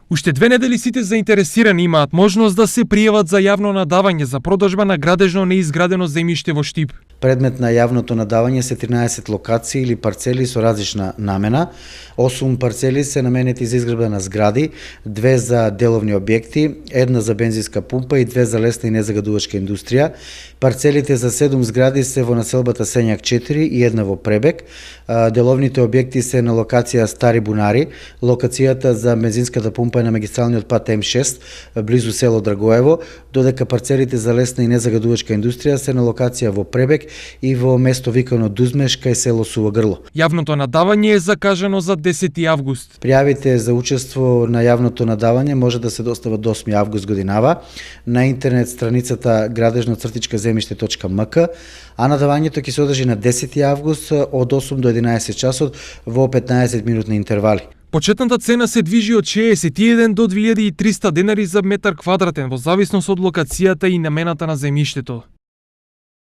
Уште 2 недели сите заинтересирани имаат можност да се пријават за јавно надавање за продажба на градежно неизградено земјиште во Штип. Предмет на јавното надавање се 13 локации или парцели со различна намена. 8 парцели се наменети за изградба на згради, 2 за деловни објекти, 1 за бензинска пумпа и 2 за лесна и незагадувачка индустрија. Парцелите за 7 згради се во населбата Сењак 4 и 1 во Пребек. Деловните објекти се на локација Стари Бунари. Локацијата за бензинската пумпа е на магистралниот пат М6 близу село Драгоево, додека парцелите за лесна и незагадувачка индустрија се на локација во Пребек и во место викано Дузмеш кај село Сува Грло. Јавното надавање е закажано за 10 август. Пријавите за учество на јавното надавање може да се достават до 8 август годинава на интернет страницата градежно-земјиште.мк, а надавањето ќе се одржи на 10 август од 8 до 11 часот во 15 минутни интервали. Почетната цена се движи од 61 до 2300 денари за метар квадратен во зависност од локацијата и намената на земјиштето.